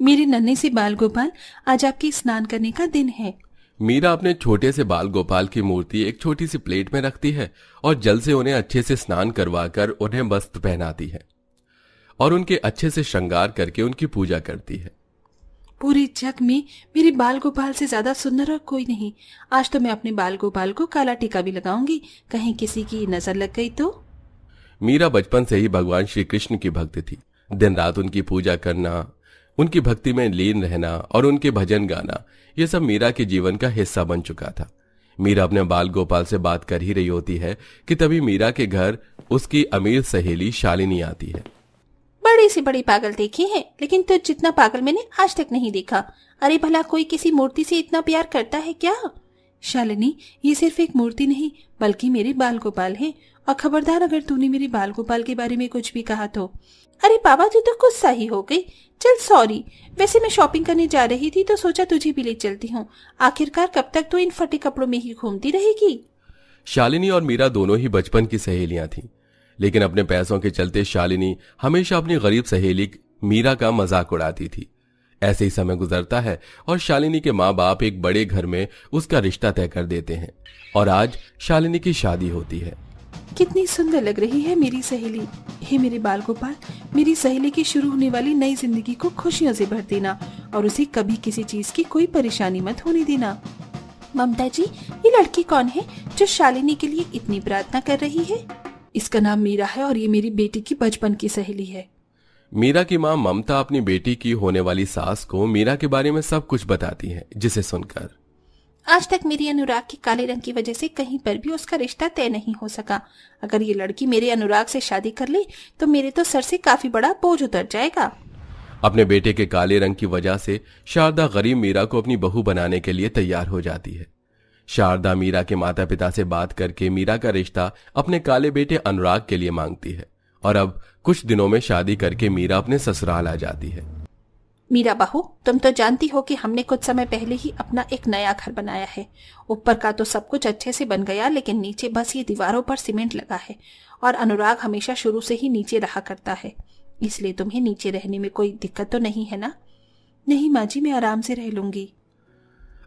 मेरे नन्हे से बाल गोपाल, आज आपके स्नान करने का दिन है। मीरा अपने छोटे से बाल गोपाल की मूर्ति एक छोटी सी प्लेट में रखती है और जल से उन्हें अच्छे से स्नान करवाकर उन्हें वस्त्र पहनाती है और उनके अच्छे से श्रृंगार करके उनकी पूजा करती है। पूरे जग में मेरे बाल गोपाल से ज्यादा सुंदर और कोई नहीं। आज तो मैं अपने बाल गोपाल को काला टीका भी लगाऊंगी, कहीं किसी की नजर लग गई तो। मीरा बचपन से ही भगवान श्री कृष्ण की भक्त थी। दिन रात उनकी पूजा करना, उनकी भक्ति में लीन रहना और उनके भजन गाना, ये सब मीरा के जीवन का हिस्सा बन चुका था। मीरा अपने बाल गोपाल से बात कर ही रही होती है कि तभी मीरा के घर उसकी अमीर सहेली शालिनी आती है। बड़ी से बड़ी पागल देखी है, लेकिन तो जितना पागल मैंने आज तक नहीं देखा। अरे भला कोई किसी मूर्ति से इतना प्यार करता है क्या? शालिनी, ये सिर्फ एक मूर्ति नहीं बल्कि मेरे बाल गोपाल हैं, और खबरदार अगर तूने मेरे बाल गोपाल के बारे में कुछ भी कहा तो। अरे बाबा, तू तो गुस्सा ही हो गई। चल सॉरी, वैसे मैं शॉपिंग करने जा रही थी तो सोचा तुझे भी ले चलती हूँ। आखिरकार कब तक तू इन फटे कपड़ों में ही घूमती रहेगी? शालिनी और मीरा दोनों ही बचपन की सहेलियां थीं, लेकिन अपने पैसों के चलते शालिनी हमेशा अपनी गरीब सहेली मीरा का मजाक उड़ाती थी। ऐसे ही समय गुजरता है और शालिनी के माँ बाप एक बड़े घर में उसका रिश्ता तय कर देते हैं और आज शालिनी की शादी होती है। कितनी सुंदर लग रही है मेरी सहेली। हे मेरे बाल गोपाल, मेरी सहेली की शुरू होने वाली नई जिंदगी को खुशियों से भर देना और उसे कभी किसी चीज की कोई परेशानी मत होने देना। ममता जी, ये लड़की कौन है जो शालिनी के लिए इतनी प्रार्थना कर रही है? इसका नाम मीरा है और ये मेरी बेटी की बचपन की सहेली है। मीरा की माँ ममता अपनी बेटी की होने वाली सास को मीरा के बारे में सब कुछ बताती है, जिसे सुनकर आज तक मेरी अनुराग के काले रंग की वजह से कहीं पर भी उसका रिश्ता तय नहीं हो सका। अगर ये लड़की मेरे अनुराग से शादी कर ले तो मेरे तो सर से काफी बड़ा बोझ उतर जाएगा। अपने बेटे के काले रंग की वजह से शारदा गरीब मीरा को अपनी बहू बनाने के लिए तैयार हो जाती है। शारदा मीरा के माता पिता से बात करके मीरा का रिश्ता अपने काले बेटे अनुराग के लिए मांगती है और अब कुछ दिनों में शादी करके मीरा अपने ससुराल आ जाती है। मीरा बहू, तुम तो जानती हो कि हमने कुछ समय पहले ही अपना एक नया घर बनाया है। ऊपर का तो सब कुछ अच्छे से बन गया, लेकिन नीचे बस ये दीवारों पर सीमेंट लगा है और अनुराग हमेशा शुरू से ही नीचे रहा करता है, इसलिए तुम्हें नीचे रहने में कोई दिक्कत तो नहीं है ना? नहीं माँ जी, मैं आराम से रह लूंगी।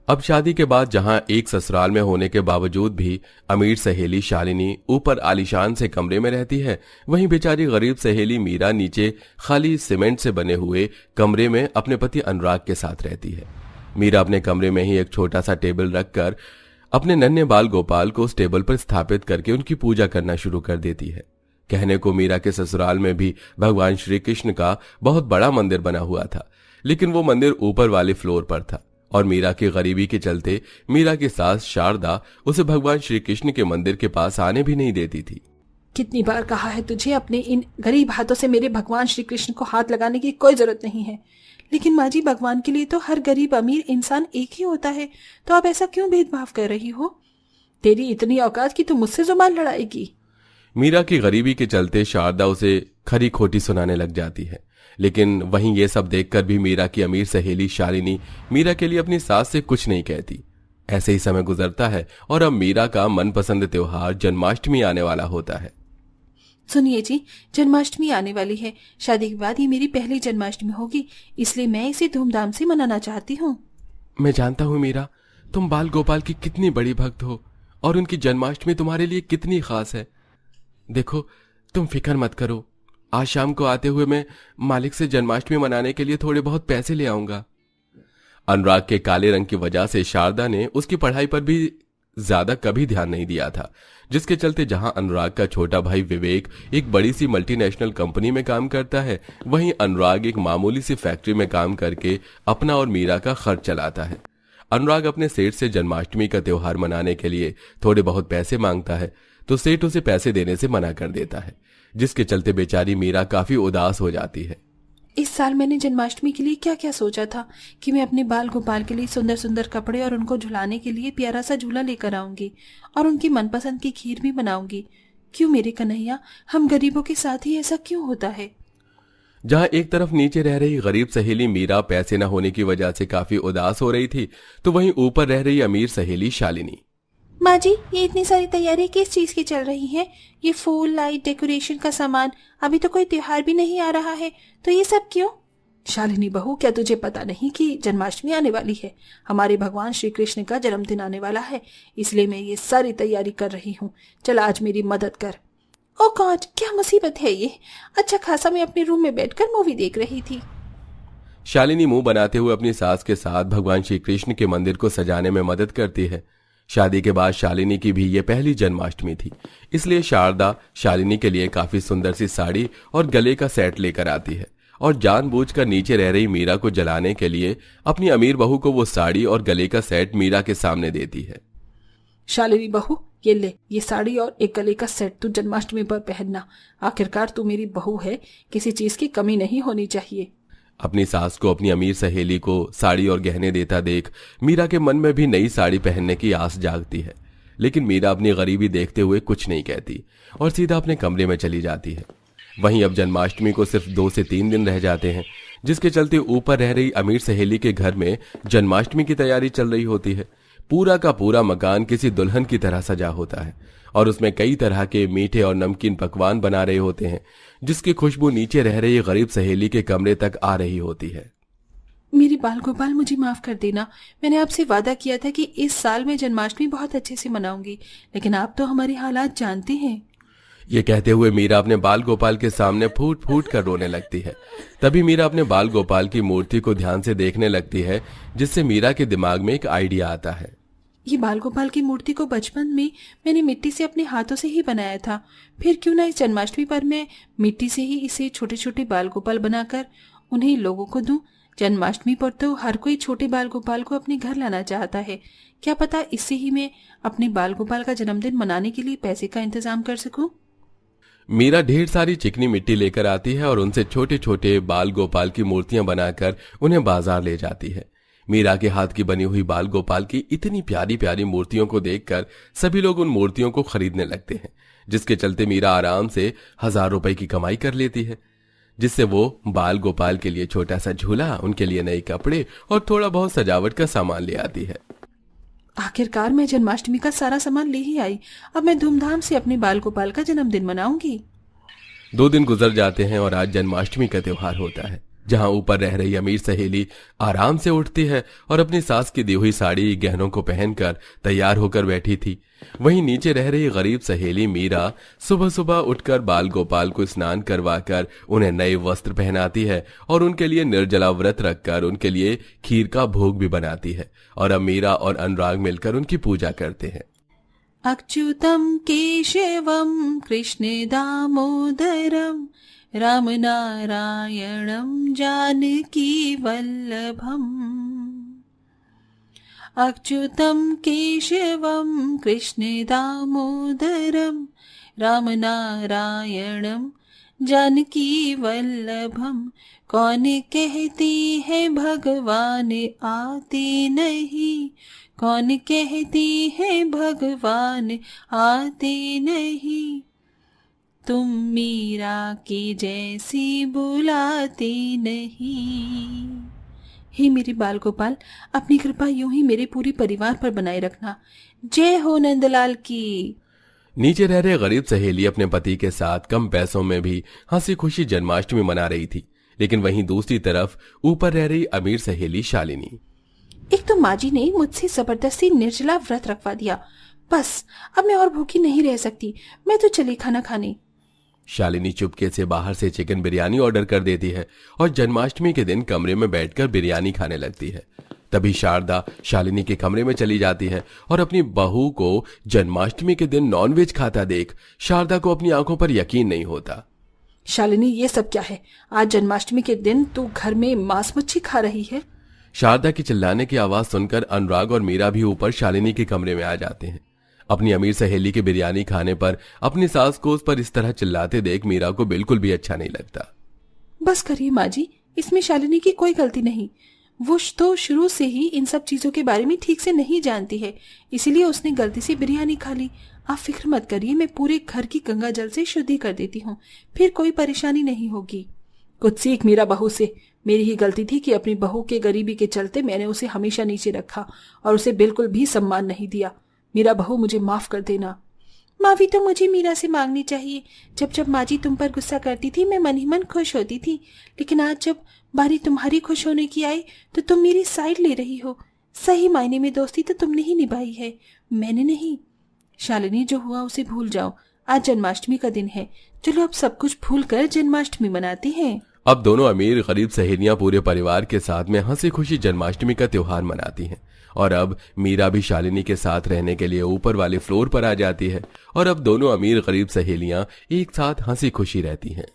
अब शादी के बाद जहां एक ससुराल में होने के बावजूद भी अमीर सहेली शालिनी ऊपर आलीशान से कमरे में रहती है, वहीं बेचारी गरीब सहेली मीरा नीचे खाली सीमेंट से बने हुए कमरे में अपने पति अनुराग के साथ रहती है। मीरा अपने कमरे में ही एक छोटा सा टेबल रखकर अपने नन्हे बाल गोपाल को उस टेबल पर स्थापित करके उनकी पूजा करना शुरू कर देती है। कहने को मीरा के ससुराल में भी भगवान श्री कृष्ण का बहुत बड़ा मंदिर बना हुआ था, लेकिन वो मंदिर ऊपर वाले फ्लोर पर था और मीरा की गरीबी के चलते मीरा की सास शारदा उसे भगवान श्री कृष्ण के मंदिर के पास आने भी नहीं देती थी। कितनी बार कहा है तुझे, अपने इन गरीब हाथों से मेरे भगवान श्री कृष्ण को हाथ लगाने की कोई जरूरत नहीं है। लेकिन माँ जी, भगवान के लिए तो हर गरीब अमीर इंसान एक ही होता है, तो आप ऐसा क्यों भेदभाव कर रही हो? तेरी इतनी औकात की तू मुझसे जुबान लड़ाएगी? मीरा की गरीबी के चलते शारदा उसे खरी खोटी सुनाने लग जाती है, लेकिन वहीं ये सब देखकर भी मीरा की अमीर सहेली शालिनी मीरा के लिए अपनी सास से कुछ नहीं कहती। ऐसे ही समय गुजरता है और अब मीरा का मनपसंद त्योहार जन्माष्टमी आने वाला होता है। सुनिए जी, जन्माष्टमी आने वाली है। शादी के बाद ये मेरी पहली जन्माष्टमी होगी, इसलिए मैं इसे धूमधाम से मनाना चाहती हूँ। मैं जानता हूँ मीरा, तुम बाल गोपाल की कितनी बड़ी भक्त हो और उनकी जन्माष्टमी तुम्हारे लिए कितनी खास है। देखो, तुम फिक्र मत करो, आज शाम को आते हुए मैं मालिक से जन्माष्टमी मनाने के लिए थोड़े बहुत पैसे ले आऊंगा। अनुराग के काले रंग की वजह से शारदा ने उसकी पढ़ाई पर भी ज्यादा कभी ध्यान नहीं दिया था, जिसके चलते जहां अनुराग का छोटा भाई विवेक एक बड़ी सी मल्टीनेशनल कंपनी में काम करता है, वहीं अनुराग एक मामूली सी फैक्ट्री में काम करके अपना और मीरा का खर्च चलाता है। अनुराग अपने सेठ से जन्माष्टमी का त्योहार मनाने के लिए थोड़े बहुत पैसे मांगता है, तो सेठ उसे पैसे देने से मना कर देता है, जिसके चलते बेचारी मीरा काफी उदास हो जाती है। इस साल मैंने जन्माष्टमी के लिए क्या क्या सोचा था कि मैं अपने बाल गोपाल के लिए सुंदर सुंदर कपड़े और उनको झुलाने के लिए प्यारा सा झूला लेकर आऊंगी और उनकी मनपसंद की खीर भी बनाऊंगी। क्यों मेरे कन्हैया, हम गरीबों के साथ ही ऐसा क्यों होता है? जहां एक तरफ नीचे रह रही गरीब सहेली मीरा पैसे न होने की वजह से काफी उदास हो रही थी, तो वहीं ऊपर रह रही अमीर सहेली शालिनी। माँ जी, ये इतनी सारी तैयारी किस चीज की चल रही है? ये फूल, लाइट, डेकोरेशन का सामान, अभी तो कोई त्योहार भी नहीं आ रहा है, तो ये सब क्यों? शालिनी बहू, क्या तुझे पता नहीं कि जन्माष्टमी आने वाली है? हमारे भगवान श्री कृष्ण का जन्मदिन आने वाला है, इसलिए मैं ये सारी तैयारी कर रही हूँ। चल आज मेरी मदद कर। ओ गॉड, क्या मुसीबत है ये। अच्छा खासा मैं अपने रूम में बैठकर मूवी देख रही थी। शालिनी मुंह बनाते हुए अपनी सास के साथ भगवान श्री कृष्ण के मंदिर को सजाने में मदद करती है। शादी के बाद शालिनी की भी ये पहली जन्माष्टमी थी, इसलिए शारदा शालिनी के लिए काफी सुंदर सी साड़ी और गले का सेट लेकर आती है और जानबूझकर नीचे रह रही मीरा को जलाने के लिए अपनी अमीर बहू को वो साड़ी और गले का सेट मीरा के सामने देती है। शालिनी बहू, ये ले, ये साड़ी और एक गले का सेट तू जन्माष्टमी पर पहनना। आखिरकार तू मेरी बहू है, किसी चीज की कमी नहीं होनी चाहिए। अपनी सास को अपनी अमीर सहेली को साड़ी और गहने देता देख मीरा के मन में भी नई साड़ी पहनने की आस जागती है, लेकिन मीरा अपनी गरीबी देखते हुए कुछ नहीं कहती और सीधा अपने कमरे में चली जाती है। वहीं अब जन्माष्टमी को सिर्फ 2 से 3 दिन रह जाते हैं, जिसके चलते ऊपर रह रही अमीर सहेली के घर में जन्माष्टमी की तैयारी चल रही होती है। पूरा का पूरा मकान किसी दुल्हन की तरह सजा होता है और उसमें कई तरह के मीठे और नमकीन पकवान बना रहे होते हैं, जिसकी खुशबू नीचे रह रही गरीब सहेली के कमरे तक आ रही होती है। मेरी बाल गोपाल, मुझे माफ कर देना। मैंने आपसे वादा किया था कि इस साल मैं जन्माष्टमी बहुत अच्छे से मनाऊंगी, लेकिन आप तो हमारे हालात जानते हैं। ये कहते हुए मीरा अपने बाल गोपाल के सामने फूट फूट कर रोने लगती है। तभी मीरा अपने बाल गोपाल की मूर्ति को ध्यान से देखने लगती है, जिससे मीरा के दिमाग में एक आइडिया आता है। ये बाल गोपाल की मूर्ति को बचपन में मैंने मिट्टी से अपने हाथों से ही बनाया था, फिर क्यों ना इस जन्माष्टमी पर मैं मिट्टी से ही इसे छोटे छोटे बाल गोपाल बनाकर उन्हें लोगों को दूं। जन्माष्टमी पर तो हर कोई छोटे बाल गोपाल को अपने घर लाना चाहता है। क्या पता इससे ही मैं अपने बाल गोपाल का जन्मदिन मनाने के लिए पैसे का इंतजाम कर सकूं। मीरा ढेर सारी चिकनी मिट्टी लेकर आती है और उनसे छोटे छोटे बाल गोपाल की मूर्तियां बनाकर उन्हें बाजार ले जाती है। मीरा के हाथ की बनी हुई बाल गोपाल की इतनी प्यारी प्यारी मूर्तियों को देखकर सभी लोग उन मूर्तियों को खरीदने लगते हैं, जिसके चलते मीरा आराम से 1000 रुपए की कमाई कर लेती है, जिससे वो बाल गोपाल के लिए छोटा सा झूला, उनके लिए नए कपड़े और थोड़ा बहुत सजावट का सामान ले आती है। आखिरकार मैं जन्माष्टमी का सारा सामान ले ही आई। अब मैं धूमधाम से अपने बाल गोपाल का जन्मदिन मनाऊंगी। 2 दिन गुजर जाते हैं और आज जन्माष्टमी का त्योहार होता है, जहां ऊपर रह रही अमीर सहेली आराम से उठती है और अपनी सास की दी हुई साड़ी गहनों को पहनकर तैयार होकर बैठी थी। वहीं नीचे रह रही गरीब सहेली मीरा सुबह सुबह उठकर बाल गोपाल को स्नान करवाकर उन्हें नए वस्त्र पहनाती है और उनके लिए निर्जला व्रत रखकर उनके लिए खीर का भोग भी बनाती है। और अब मीरा और अनुराग मिलकर उनकी पूजा करते हैं। अच्युतम केशवम कृष्ण दामोदरम राम नारायणं जानकी वल्लभम्। अच्युतं केशवं कृष्ण दामोदरं राम नारायणं जानकी वल्लभम्। कौन कहती है भगवान आते नहीं, कौन कहती है भगवान आते नहीं, तुम मीरा की जैसी बुलाते नहीं। हे मेरे बाल गोपाल, अपनी कृपा यूं ही मेरे पूरे परिवार पर बनाए रखना। जय हो नंदलाल की। नीचे रह रहे गरीब सहेली अपने पति के साथ कम पैसों में भी हंसी खुशी जन्माष्टमी मना रही थी, लेकिन वहीं दूसरी तरफ ऊपर रह रही अमीर सहेली शालिनी। एक तो माँ जी ने मुझसे जबरदस्ती निर्जला व्रत रखवा दिया। बस अब मैं और भूखी नहीं रह सकती, मैं तो चली खाना खाने। शालिनी चुपके से बाहर से चिकन बिरयानी ऑर्डर कर देती है और जन्माष्टमी के दिन कमरे में बैठकर बिरयानी खाने लगती है। तभी शारदा शालिनी के कमरे में चली जाती है और अपनी बहू को जन्माष्टमी के दिन नॉनवेज खाता देख शारदा को अपनी आंखों पर यकीन नहीं होता। शालिनी, ये सब क्या है? आज जन्माष्टमी के दिन तू घर में मांस मच्छी खा रही है? शारदा की चिल्लाने की आवाज सुनकर अनुराग और मीरा भी ऊपर शालिनी के कमरे में आ जाते हैं। अपनी अमीर सहेली की बिरयानी खाने पर अपनी सास को उस पर इस तरह चिल्लाते देख मीरा को बिल्कुल भी अच्छा नहीं लगता। बस करिए माँ जी, इसमें शालिनी की कोई गलती नहीं। वो तो शुरू से ही इन सब चीजों के बारे में ठीक से नहीं जानती है, इसीलिए उसने गलती से बिरयानी खा ली। आप फिक्र मत करिए, मैं पूरे घर की गंगा जल से शुद्धि कर देती हूँ, फिर कोई परेशानी नहीं होगी। कुछ सीख मीरा बहू से। मेरी ही गलती थी कि अपनी बहू के गरीबी के चलते मैंने उसे हमेशा नीचे रखा और उसे बिल्कुल भी सम्मान नहीं दिया। मीरा बहू, मुझे माफ कर देना। माफी तो मुझे मीरा से मांगनी चाहिए। जब जब माँ जी तुम पर गुस्सा करती थी मैं मन ही मन खुश होती थी, लेकिन आज जब बारी तुम्हारी खुश होने की आई तो तुम मेरी साइड ले रही हो। सही मायने में दोस्ती तो तुमने ही निभाई है, मैंने नहीं। शालिनी, जो हुआ उसे भूल जाओ। आज जन्माष्टमी का दिन है, चलो अब सब कुछ भूल कर जन्माष्टमी मनाते हैं। अब दोनों अमीर गरीब सहेलियां पूरे परिवार के साथ में हंसी खुशी जन्माष्टमी का त्योहार मनाती हैं। और अब मीरा भी शालिनी के साथ रहने के लिए ऊपर वाले फ्लोर पर आ जाती है और अब दोनों अमीर गरीब सहेलियां एक साथ हंसी खुशी रहती हैं।